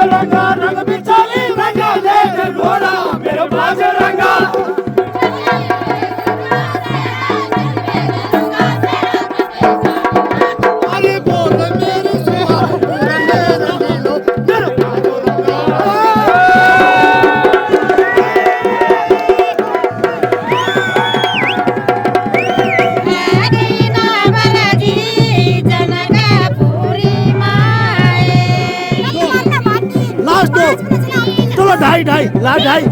रंगा रंग बिचाली रंगा देख घोड़ा मेरे बाज रंगा अरे बोल मेरे सुहा रंगे रंगीलो मेरे बाज रंगा चलो ढाई ढाई ला ढाई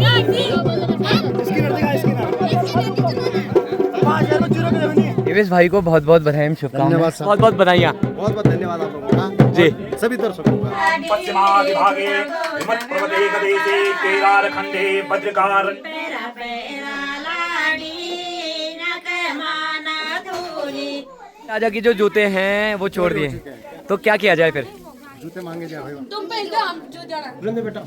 देवेश भाई को बहुत बहुत बधाई एवं शुभकामनाएं। बहुत बहुत बधाइयाँ। बहुत बहुत धन्यवाद आप लोगों का जी सभी दर्शकों का। पश्चिमादिभागे हिमत्प्रदेशे केदारखंडे वज्रकार राजा की जो जूते हैं वो छोड़ दिए, तो क्या किया जाए फिर? जूते मांगे जाए भाई। तुम पहले हम जो जाना बुलंद बेटा।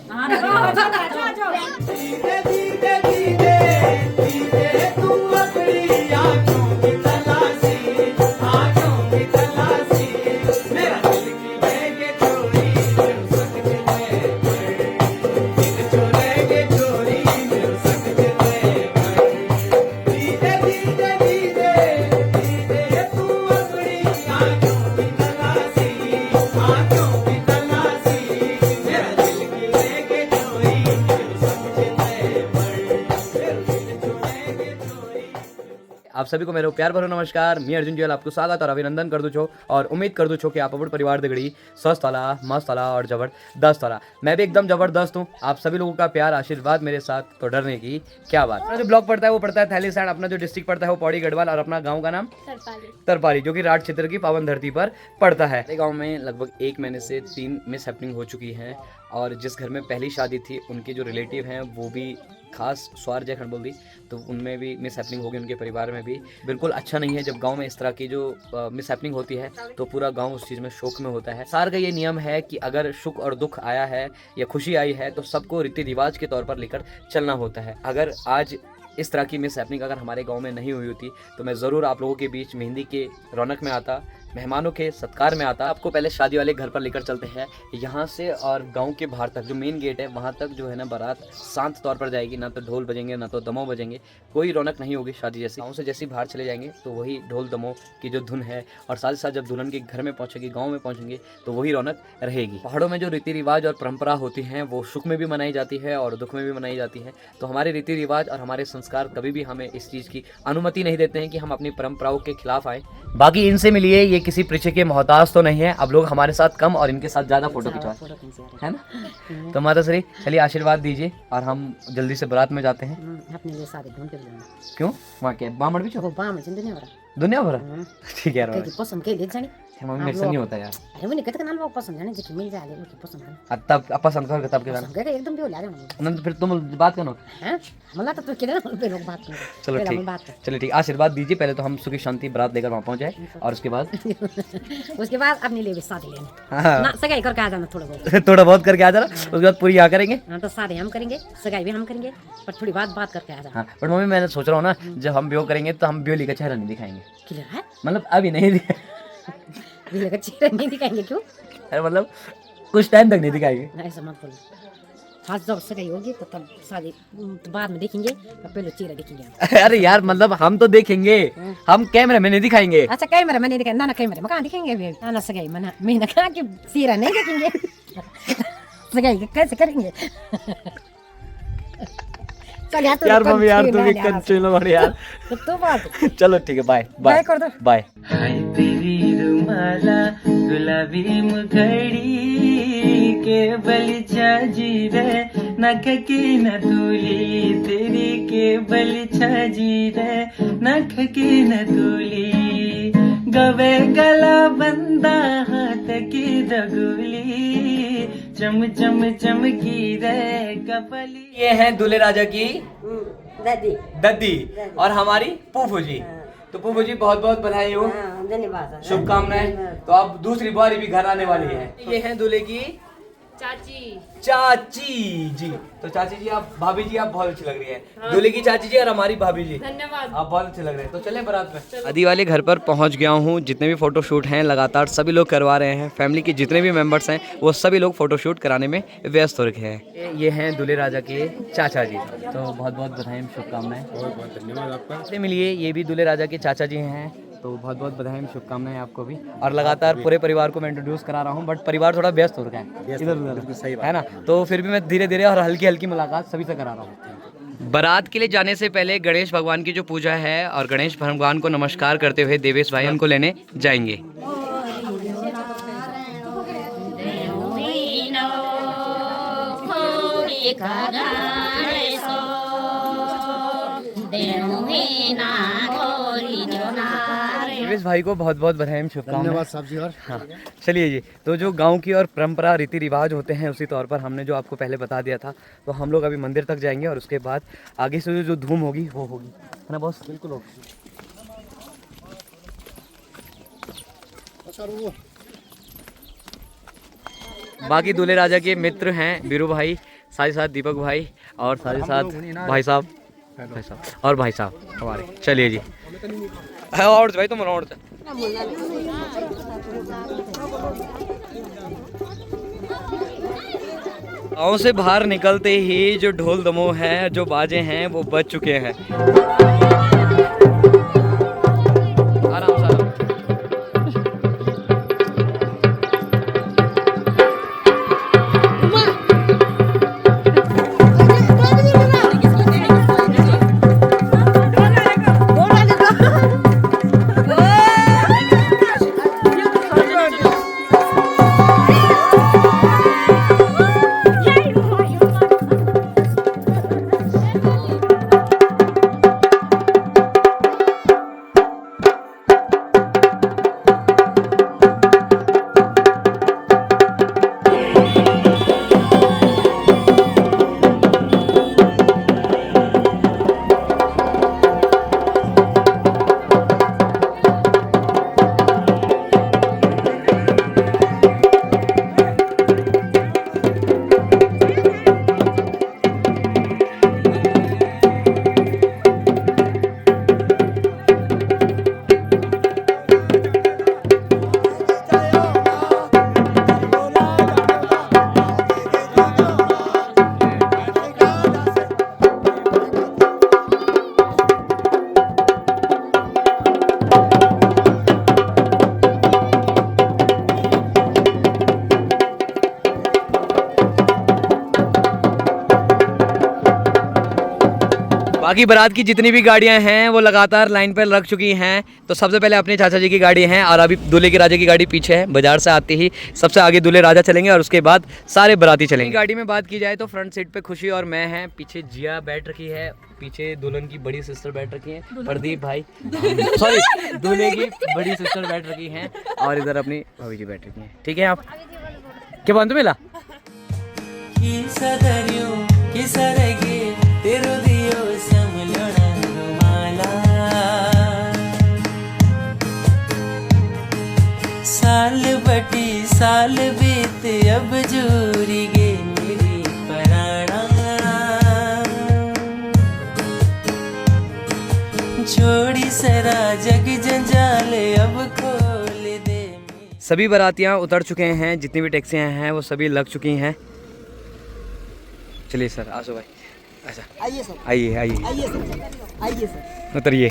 आप सभी को मेरा प्यार भरो नमस्कार। मैं अर्जुन जुएल आपको स्वागत और अभिनंदन कर दूँ छो और उम्मीद कर दूँ छो कि आप अपन परिवार दगड़ी स्वस्थ वाला मस्त वाला और जबरदस्त वाला। मैं भी एकदम जबरदस्त हूँ। आप सभी लोगों का प्यार आशीर्वाद मेरे साथ तो डरने की क्या बात। अपना जो ब्लॉक पड़ता है वो पड़ता है थैलीसैंड, अपना जो डिस्ट्रिक्ट पड़ता है वो पौड़ी गढ़वाल और अपना गाँव का नाम तरपाली जो कि राठ क्षेत्र की पावन धरती पर पड़ता है। गाँव में लगभग 1 महीने से 3 मिस हैपनिंग हो चुकी है और जिस घर में पहली शादी थी उनके जो रिलेटिव हैं वो भी खास स्वार जय खंड बोल दी, तो उनमें भी मिस हैपनिंग होगी, उनके परिवार में भी। बिल्कुल अच्छा नहीं है जब गांव में इस तरह की जो मिस हैपनिंग होती है तो पूरा गांव उस चीज़ में शोक में होता है। सार का ये नियम है कि अगर सुख और दुख आया है या खुशी आई है तो सबको रीति रिवाज के तौर पर लेकर चलना होता है। अगर आज इस तरह की मिस हैपनिंग अगर हमारे गांव में नहीं हुई होती तो मैं ज़रूर आप लोगों के बीच मेहंदी के रौनक में आता, मेहमानों के सत्कार में आता। आपको पहले शादी वाले घर पर लेकर चलते हैं यहाँ से और गांव के बाहर तक जो मेन गेट है वहाँ तक जो है ना बारात शांत तौर पर जाएगी, ना तो ढोल बजेंगे ना तो दमो बजेंगे, कोई रौनक नहीं होगी शादी जैसी। गाँव से जैसे बाहर चले जाएंगे तो वही ढोल दमो की जो धुन है और साथ ही साथ जब दुल्हन के घर में पहुँचेगी, गाँव में पहुँचेंगे तो वही रौनक रहेगी। पहाड़ों में जो रीति रिवाज और परंपरा होती हैं वो सुख में भी मनाई जाती है और दुख में भी मनाई जाती है। तो हमारे रीति रिवाज और हमारे संस्कार कभी भी हमें इस चीज़ की अनुमति नहीं देते हैं कि हम अपनी परंपराओं के खिलाफ आए। बाकी इनसे मिलिए, ये किसी पीछे के मोहताज तो नहीं है। अब लोग हमारे साथ कम और इनके साथ ज़्यादा फोटो खिंचवाए, है ना? तो माता श्री चलिए आशीर्वाद दीजिए और हम जल्दी से बारात में जाते हैं। अपने लिए सारे ढूंढ के क्यों? वहाँ क्या बामण भी वो बाम दुनिया भरा दुनिया भर? ठीक है यार, पसंद के ले जानी मम्मी मेरे से नहीं होता यार। अरे वो नहीं कहते नाल वो पसंद जाने जितनी मिल जाए उनकी पसंद है। तब अपा संस्कार के तब के गाना कहते एकदम भी हो जाए ना, फिर तुम बात करो। हैं मला तो किधर पे लोग बात करें। चलो ठीक, चलो ठीक, आशीर्वाद दीजिए। पहले तो हम सुखी शांति बारात लेकर वहाँ पहुँच जाए और उसके बाद अपने लिए भी शादी लेनी। हाँ ना सगाई करके आ जाना थोड़ा बहुत थोड़ा बहुत करके आ जाना, उसके बाद पूरी यहाँ करेंगे। हाँ तो शादी हम करेंगे, सगाई भी हम करेंगे, पर थोड़ी बात करके आ जाना। हाँ पर मम्मी मैं सोच रहा हूँ ना जब हम ब्यो करेंगे तो हम ब्योली का चेहरा नहीं दिखाएंगे। क्लियर है? मतलब अभी नहीं ब्योली का चेहरा नहीं दिखाएंगे क्यों? अरे मतलब कुछ टाइम तक नहीं दिखाएंगे। ऐसा मत बोलो, खास जब सगाई होगी तो तब शादी तो बाद में देखेंगे, तो पहले चेहरा देखेंगे। अरे यार मतलब हम तो देखेंगे, हम कैमरे में नहीं दिखाएंगे। अच्छा कैमरा में नहीं दिखाएंगे ना, कैमरे में कहाँ दिखेंगे अभी? ना सगाई में मैं कहा कि चेहरा नहीं देखेंगे। सगाई कैसे करेंगे? चल यार मम्मी यार तुम एक चलो बड़े यार तो बात चलो ठीक है, बाय बाय कर दो बाय। हाय तेरी रुमाला गुलाबी मुखड़ी के बल छाजी रे नख की न धूली तेरी के बल छाजी रे नख की न धूली गवे गला बंदा हाथ की दगुली चम चम चमकी रे कपली। ये है दूल्हे राजा की दादी दद्दी और हमारी फूफू जी। तो फूफू जी बहुत बहुत बधाई हो, धन्यवाद, शुभकामनाएं। तो अब दूसरी बारी भी घर आने वाली है। ये है दूल्हे की चाची जी। तो चाची जी आप, भाभी जी आप बहुत अच्छी लग रही है। दूल्हे की चाची जी और हमारी भाभी जी, धन्यवाद, आप बहुत अच्छे लग रहे हैं। तो चलें बारात में। शादी वाले घर पर पहुंच गया हूं। जितने भी फोटोशूट हैं लगातार सभी लोग करवा रहे हैं। फैमिली के जितने भी मेंबर्स हैं वो सभी लोग फोटोशूट कराने में व्यस्त हो रखे हैं। ये हैं दूल्हे राजा के चाचा जी। तो बहुत बहुत बधाई, शुभकामनाएं। बहुत बहुत धन्यवाद आपका। से मिलिए, ये भी दूल्हे राजा के चाचा जी हैं। तो बहुत बहुत बधाई, शुभकामनाएं आपको भी। और लगातार पूरे परिवार को मैं इंट्रोड्यूस करा रहा हूँ, बट परिवार थोड़ा व्यस्त हो रखा है इधर उधर, है ना। तो फिर भी मैं धीरे धीरे और हल्की हल्की मुलाकात सभी से करा रहा हूँ। बारात के लिए जाने से पहले गणेश भगवान की जो पूजा है और गणेश भगवान को नमस्कार करते हुए देवेश भाई उनको लेने जाएंगे। देवेश भाई को बहुत बहुत बधाई, शुभकामनाएं। धन्यवाद साहब जी। और हाँ चलिए जी, तो जो गांव की और परंपरा रीति रिवाज होते हैं उसी तौर पर हमने जो आपको पहले बता दिया था, तो हम लोग अभी मंदिर तक जाएंगे और उसके बाद आगे से जो धूम होगी वो होगी, है ना बॉस? बिल्कुल होगी। बाकी दूल्हे राजा के मित्र हैं बीरू भाई, साथ ही साथ दीपक भाई और साथ ही साथ भाई साहब और भाई साहब हमारे। चलिए जी, और भाई तुम और गाँव से बाहर निकलते ही जो ढोल दमोह है, जो बाजे हैं वो बज चुके हैं। आराम से बाकी बारात की जितनी भी गाड़ियां हैं वो लगातार लाइन पर लग चुकी हैं। तो सबसे पहले अपने चाचा जी की गाड़ी है और अभी दूल्हे के राजा की गाड़ी पीछे है। बाजार से आते ही सबसे आगे दूल्हे राजा चलेंगे और उसके बाद सारे बाराती चलेंगे। गाड़ी में बात की जाए तो फ्रंट सीट पे खुशी और मैं हैं, पीछे जिया बैठ रखी है, पीछे दुल्हन की बड़ी सिस्टर बैठ रखी है, प्रदीप भाई सॉरी दूल्हे की बड़ी सिस्टर बैठ रखी है और इधर अपनी भाभी जी बैठ रखी है। ठीक है, आप क्या बात मिला साल बटी साल बीते अब जूरी गे मेरी पराणा छोड़ी सरा जग जंजाल अब खोल दे। सभी बारातियां उतर चुके हैं, जितनी भी टैक्सियां हैं वो सभी लग चुकी हैं। चलिए सर, आसो भाई, अच्छा आइए सर, आइए आइए आइए सर, आइए सर, उतरिए।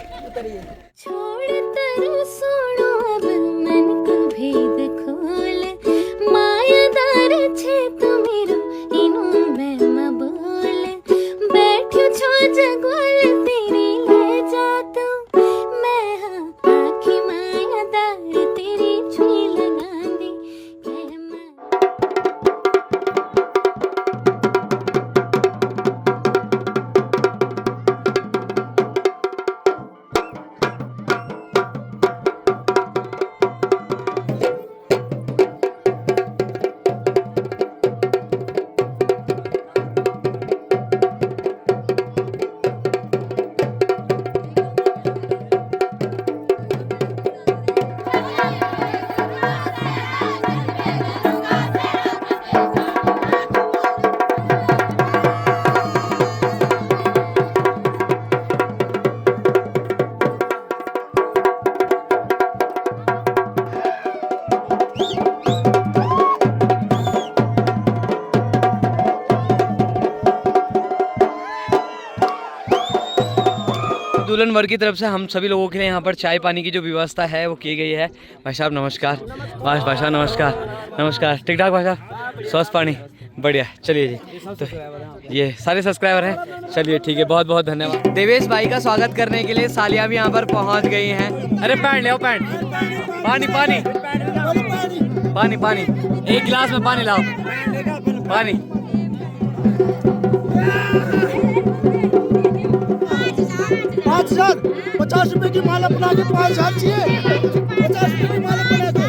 दुल्हन वर्ग की तरफ से हम सभी लोगों के लिए यहाँ पर चाय पानी की जो व्यवस्था है वो की गई है। भाई साहब नमस्कार। भाई साहब नमस्कार। नमस्कार। ठीक ठाक भाई साहब, स्वस्थ पानी बढ़िया। चलिए जी, तो ये सारे सब्सक्राइबर हैं। चलिए ठीक है, बहुत बहुत धन्यवाद। देवेश भाई का स्वागत करने के लिए सालियाँ भी यहाँ पर पहुँच गई हैं। अरे पैंट ले आओ, पैंट। पानी पानी पानी पानी, एक गिलास में पानी लाओ, पानी। 5,000 50 रुपए की माला बना के 5,000 चाहिए। 50 रुपए की माला बना के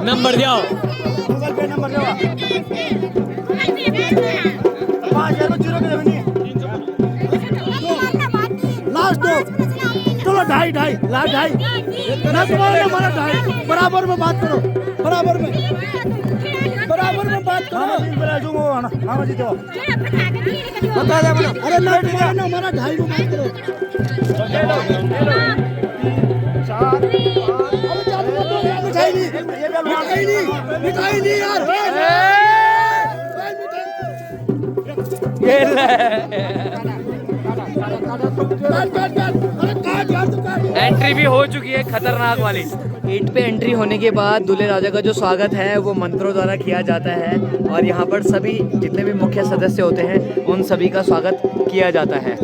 नंबर दियाओ, गूगल पे नंबर दो। 5,000 में जीरो के देनी लास्ट दो। चलो 2.5 लास्ट 2.5 ना तुम्हारा हमारा 2.5 बराबर में बात करो, बराबर में बात करो। हाँ जी दो बता दे बोलो। अरे ना तुम्हारा ना हमारा 2.5 में बात करो। मिठाई नहीं यार। एंट्री भी हो चुकी है खतरनाक वाली। गेट पे एंट्री होने के बाद दूल्हे राजा का जो स्वागत है वो मंत्रों द्वारा किया जाता है और यहाँ पर सभी जितने भी मुख्य सदस्य होते हैं उन सभी का स्वागत किया जाता है।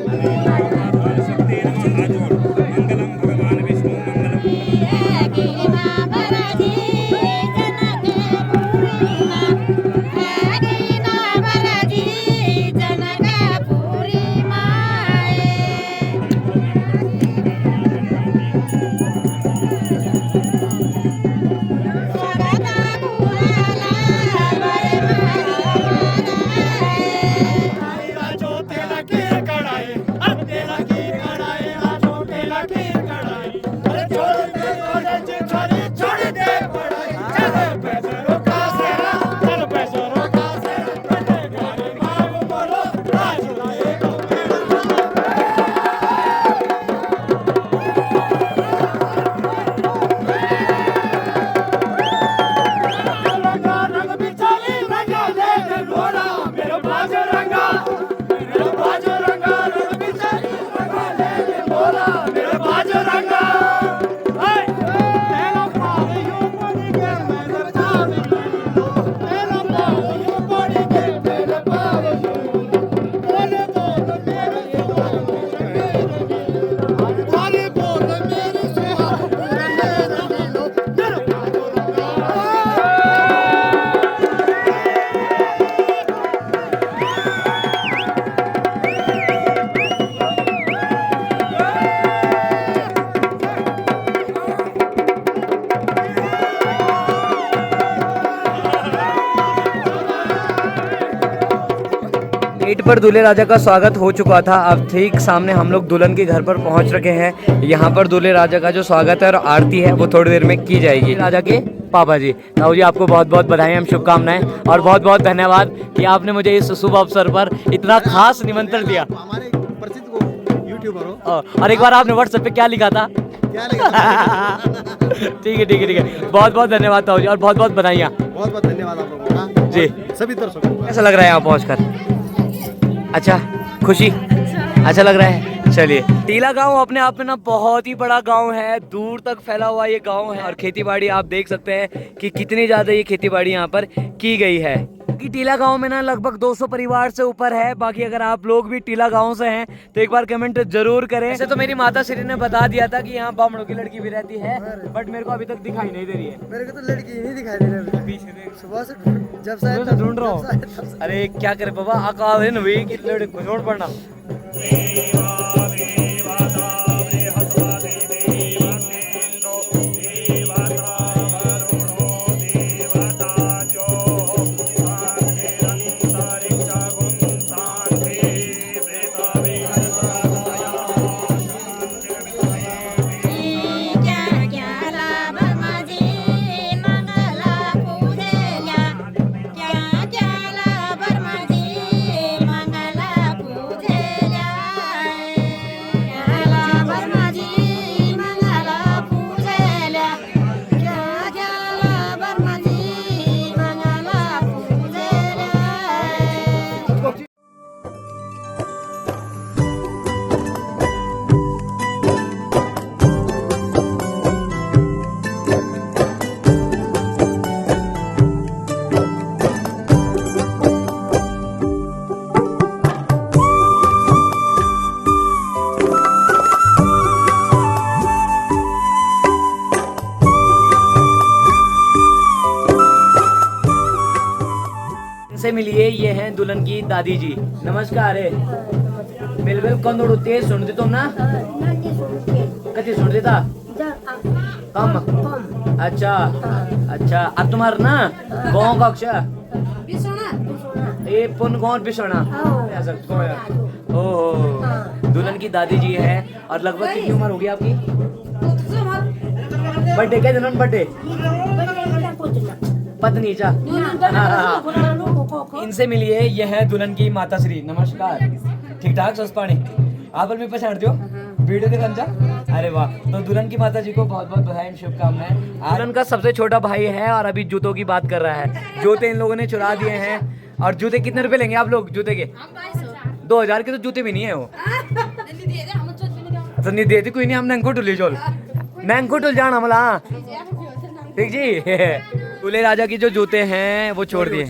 गेट पर दूल्हे राजा का स्वागत हो चुका था। अब ठीक सामने हम लोग दुल्हन के घर पर पहुंच रखे हैं। यहाँ पर दूल्हे राजा का जो स्वागत है और आरती है वो थोड़ी देर में की जाएगी। राजा के पापा जी, ताऊ जी, आपको बहुत बहुत बधाई एवं शुभकामनाएं और बहुत बहुत धन्यवाद कि आपने मुझे इस शुभ अवसर पर इतना खास निमंत्रण दिया। हमारे प्रसिद्ध यूट्यूबर हो। और एक बार आपने व्हाट्सएप पे क्या लिखा था? क्या लिखा? ठीक है ठीक है ठीक है, बहुत बहुत धन्यवाद ताऊ जी और बहुत बहुत बधाइयाँ। बहुत बहुत धन्यवाद आप लोगों का जी। सभी दर्शकों को। कैसा लग रहा है यहाँ पहुँच कर? अच्छा, खुशी, अच्छा लग रहा है। चलिए, टीला गांव अपने आप में ना बहुत ही बड़ा गांव है, दूर तक फैला हुआ ये गांव है और खेतीबाड़ी आप देख सकते हैं कि कितनी ज्यादा ये खेतीबाड़ी यहाँ पर की गई है। कि टीला गांव में ना लगभग 200 परिवार से ऊपर है। बाकी अगर आप लोग भी टीला गांव से हैं तो एक बार कमेंट जरूर करें। ऐसे तो मेरी माता श्री ने बता दिया था कि यहाँ बामणों की लड़की भी रहती है, बट मेरे को अभी तक दिखाई नहीं दे रही है। मेरे को तो लड़की नहीं दिखाई दे रही है। पीछे देख, सुबह से जब से ढूंढ रहा हूँ। अरे क्या करे बाबा, अकाल है नवी की लड़की छोड़ पड़ना। इनसे मिलिए, ये हैं दुल्हन की दादी जी। नमस्कार है। बिल्कुल कौन दौड़ो तेज सुनते तुम ना? कति सुनते था? कम। अच्छा अच्छा। अब तुम्हारा ना गाँव का अक्षर ये पुन गाँव बिसोना। ओह, दुल्हन की दादी जी है। और लगभग कितनी उम्र होगी आपकी? बर्थडे क्या दिन बर्थडे? पत्नी चा। इनसे मिलिए, यह है दुल्हन की माता श्री। नमस्कार। ठीक ठाक सस पानी आप भी पहचानते हो? वीडियो देखा जा। अरे वाह। तो दुल्हन की माता जी को बहुत बहुत बधाई और शुभकामनाएं। दुल्हन का सबसे छोटा भाई है और अभी जूतों की बात कर रहा है। जूते इन लोगों ने चुरा दिए हैं। और जूते कितने रुपए लेंगे आप लोग जूते के? 2000 के तो जूते भी नहीं है वो। तो नहीं देती कोई नहीं, हम नंगो टुली चोल नंगो टुल जाना मला। ठीक जी। दूल्हे राजा की जो जूते हैं वो छोड़ दिए,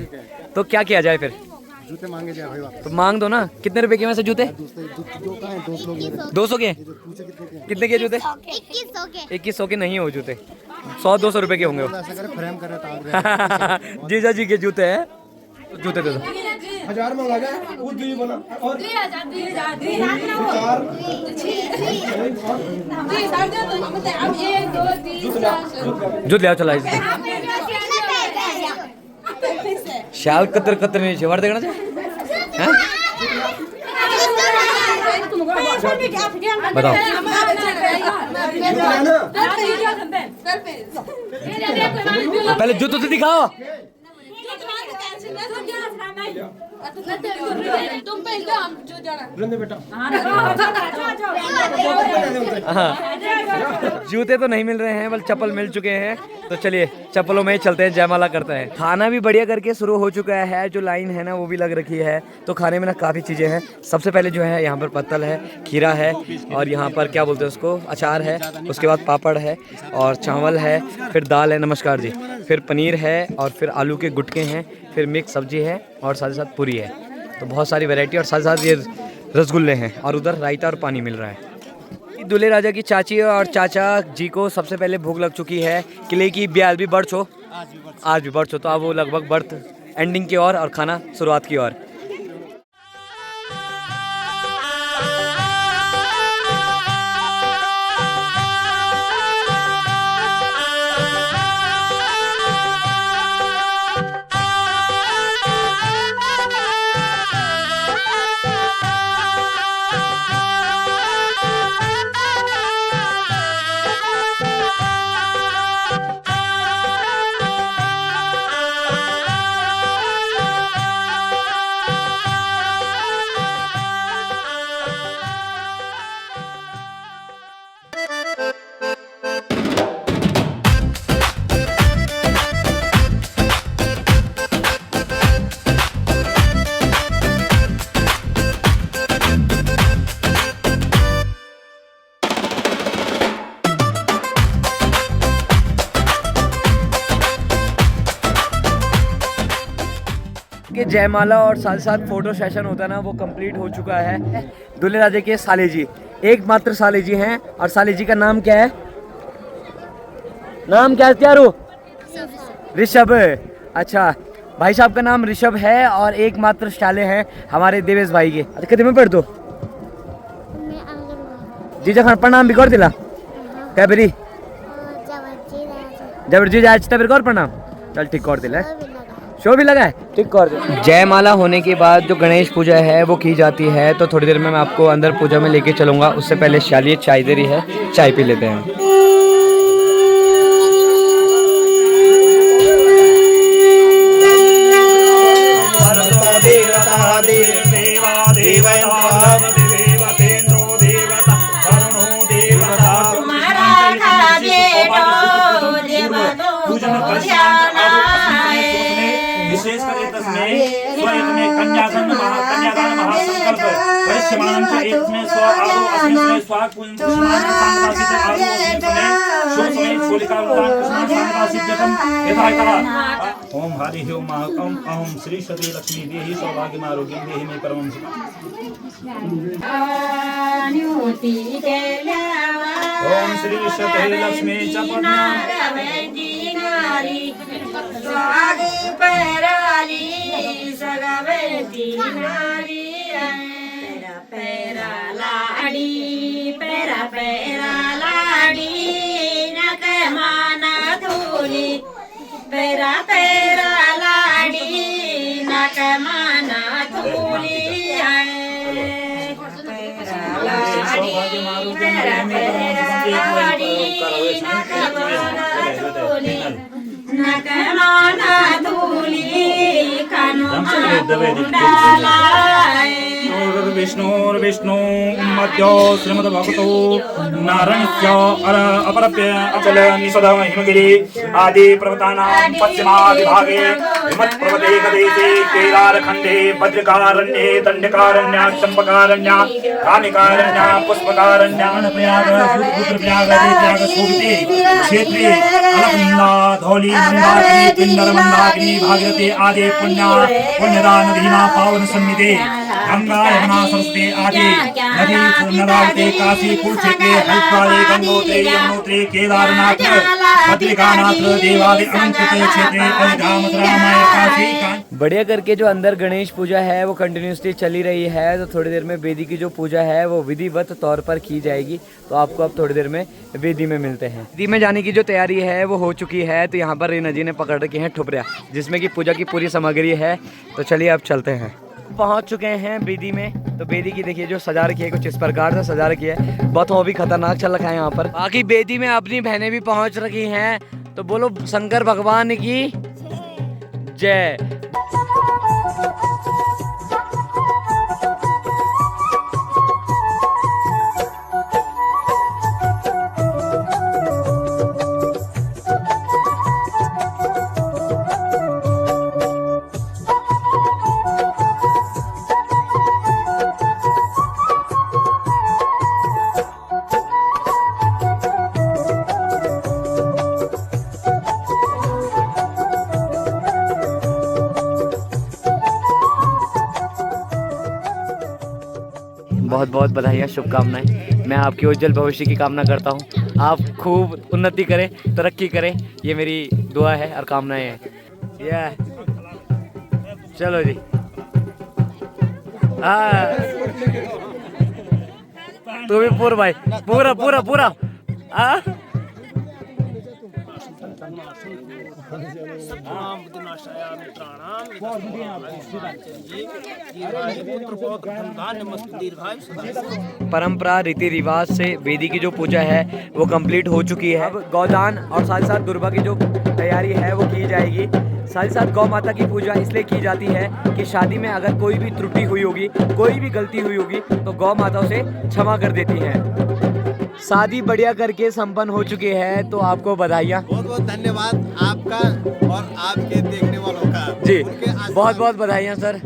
तो क्या किया जाए फिर? जूते मांगे जाए भाई वापस। तो मांग दो ना। कितने रुपए के वैसे जूते? 200 के। कितने के जूते? 2100 के नहीं हो जूते। 100-200 रुपए के होंगे वो। ऐसा करे फ्रेम करे जीजा जी के जूते हैं। जूते दे दो। 1000 मंगा जाए वो दी बना और जूत ले आओ चला। शाल कतर कतर नहीं छे वार देखना चाहिए। बताओ। पहले जूते तो दिखाओ। जूते तो नहीं मिल रहे हैं, बल चप्पल मिल चुके हैं। तो चलिए चप्पलों में ही चलते हैं, जयमाला करते हैं। खाना भी बढ़िया करके शुरू हो चुका है। जो लाइन है ना वो भी लग रखी है। तो खाने में ना काफ़ी चीज़ें हैं। सबसे पहले जो है यहाँ पर पत्तल है, खीरा है और यहाँ पर क्या बोलते हैं उसको, अचार है। उसके बाद पापड़ है और चावल है, फिर दाल है। नमस्कार जी। फिर पनीर है और फिर आलू के गुटके हैं, फिर मिक्स सब्जी है और साथ ही साथ पूरी है। तो बहुत सारी वैरायटी और साथ साथ ये रसगुल्ले हैं और उधर रायता और पानी मिल रहा है। दूल्हे राजा की चाची और चाचा जी को सबसे पहले भूख लग चुकी है। किले की ब्याल भी बढ़ छो, आज भी बढ़ छो। तो अब वो लगभग बर्थ एंडिंग की ओर और खाना शुरुआत की ओर। कि जयमाला और साथ साथ फोटो सेशन होता है ना, वो कंप्लीट हो चुका है। दूल्हे राजा के साले जी, एकमात्र साले जी हैं। और साले जी का नाम क्या है? नाम क्या है त्यारू? ऋषभ। अच्छा, भाई साहब का नाम ऋषभ है और एकमात्र साले हैं हमारे देवेश भाई के। अच्छा, कितने में पढ़ दो? जीजा खान प्रणाम भी कर दिला क्या बेरी? जब जी आज तब और प्रणाम चल ठीक कर दिला। शो भी लगा है, ठीक कर दे। जयमाला होने के बाद जो गणेश पूजा है वो की जाती है। तो थोड़ी देर में मैं आपको अंदर पूजा में लेके चलूंगा। उससे पहले शालिए चाय दे रही है, चाय पी लेते हैं। विशेष करे तस्मै स्वयं कन्यादान महासंकल्प परिश्रमानं च एकस्मै स्व आदौ अस्मिन् स्वाकुं पुष्पाणि संकासित आदौ अस्मिन् शोषणे शोलिकावदान कृष्ण संकासितकं यथा यथा। ओम हरि ओम अहं श्री सती लक्ष्मी देहि सौभाग्यं आरोग्यं देहि मे परमं ओम श्री सती लक्ष्मी च पद्मा विष्णु मध्यो श्रीमद्भगवतो नारायणस्य अपरप्य अचल निषद हिमगिरि आदि पर्वतानां पश्चिमादिभागे हिमत्पर्वते गदेशे केदारखण्डे वज्रकारण्ये दण्डकारण्य चम्पकारण्य कामिकारण्य पुष्पकारण्य प्रयाग रुद्रप्रयाग देवप्रयाग शोभिते क्षेत्रे अलकनंदा धौली मंदाकिनी पिंडर मंदाकिनी भागीरथी आदि पुण्यदा नदीना पावन सन्निधे गंगा यमुना सरस्वती आदि नदी नदावते काशी कुरुक्षेत्रे हरिद्वारे गंगोत्री यमुनोत्री केदारनाथ बद्रिकानाथ देवादि अनंत क्षेत्रे अयोध्या मथुरा काशी। बढ़िया करके जो अंदर गणेश पूजा है वो कंटिन्यूसली चली रही है। तो थोड़ी देर में वेदी की जो पूजा है वो विधिवत तौर पर की जाएगी। तो आपको अब थोड़ी देर में वेदी में मिलते हैं। वेदी में जाने की जो तैयारी है वो हो चुकी है। तो यहाँ पर रीना जी ने पकड़ रखे हैं ठुपरिया, जिसमें कि पूजा की पूरी सामग्री है। तो चलिए अब चलते हैं। पहुंच चुके हैं वेदी में। तो वेदी की देखिए जो सजा रखी है, कुछ इस प्रकार से सजा रखी है। बहुत वो भी खतरनाक चल रखा है यहाँ पर। बाकी वेदी में अपनी बहनें भी पहुंच रखी हैं। तो बोलो शंकर भगवान की जय। बहुत बहुत बधाइयाँ, शुभकामनाएं। मैं आपके उज्जवल भविष्य की कामना करता हूँ। आप खूब उन्नति करें, तरक्की करें, ये मेरी दुआ है और कामनाएं हैं। चलो जी। तू भी पूरा भाई, पूरा पूरा पूरा। परंपरा रीति रिवाज से वेदी की जो पूजा है वो कंप्लीट हो चुकी है। अब गौदान और साथ ही साथ दुर्गा की जो तैयारी है वो की जाएगी। साथ ही साथ गौ माता की पूजा इसलिए की जाती है कि शादी में अगर कोई भी त्रुटि हुई होगी, कोई भी गलती हुई होगी, तो गौ माता उसे क्षमा कर देती है। शादी बढ़िया करके संपन्न हो चुकी है। तो आपको बधाइयाँ। बहुत बहुत धन्यवाद आपका और आपके देखने वालों का जी। बहुत बहुत बधाइयाँ सर,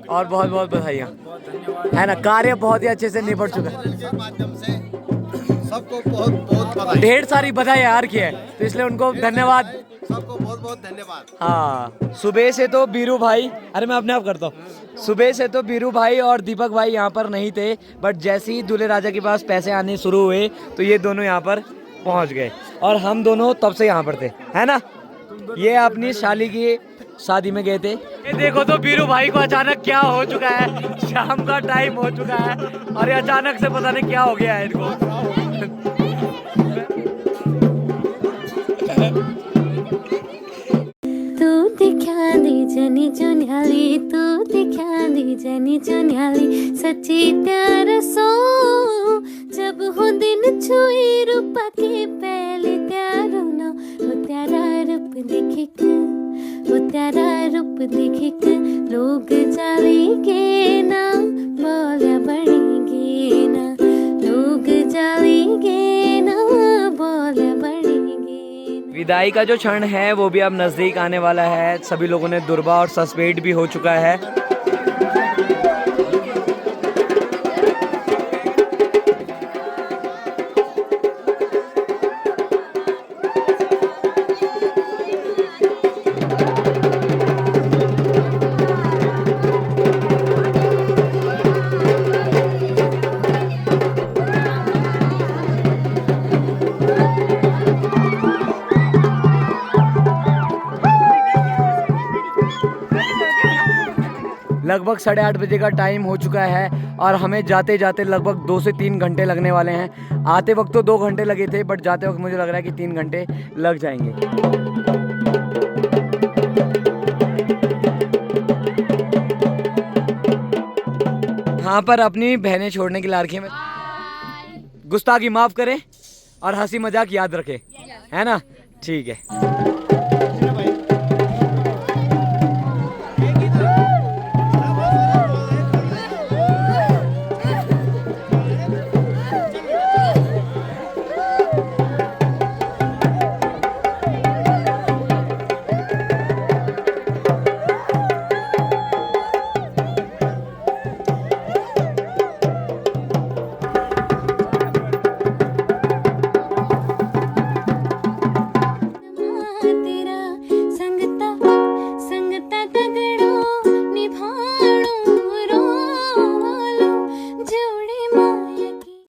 और बहुत बहुत बधाइयाँ, है ना। कार्य बहुत ही अच्छे से निपट चुका है। के माध्यम से सबको बहुत बहुत बधाई। ढेर सारी बधाई यार की है, तो इसलिए उनको धन्यवाद। सबको बहुत बहुत धन्यवाद। हाँ, सुबह से तो बीरू भाई, अरे मैं अपने आप करता हूँ, सुबह से तो बीरू भाई और दीपक भाई यहाँ पर नहीं थे, बट जैसे ही दूल्हे राजा के पास पैसे आने शुरू हुए तो ये दोनों यहाँ पर पहुँच गए, और हम दोनों तब से यहाँ पर थे, है ना। ये अपनी शाली की शादी में गए थे। ये देखो तो बीरू भाई को अचानक क्या हो चुका है, शाम का टाइम हो चुका है और ये अचानक से पता नहीं क्या हो गया है इनको। जनी जुन्याली तू दिखा दी जनी जुन्याली सच्ची प्यार सो जब हो दिन छुई रूपा के पहले त्यारो ना वो त्यारा रूप देख वो त्यारा रूप देख लोग जालेंगे ना बोला बढ़ेंगे ना लोग जालेंगे ना बोला बढ़ेंगे। विदाई का जो क्षण है वो भी अब नजदीक आने वाला है। सभी लोगों ने दुर्बा और सस्पेंड भी हो चुका है। लगभग 8:30 बजे का टाइम हो चुका है और हमें जाते जाते लगभग 2 से 3 घंटे लगने वाले हैं। आते वक्त तो 2 घंटे लगे थे, बट जाते वक्त मुझे लग रहा है कि 3 घंटे लग जाएंगे। यहाँ पर अपनी बहनें छोड़ने के लिए आ रखी हैं। गुस्ताखी माफ करें और हंसी मजाक याद रखें, है ना? ठीक है।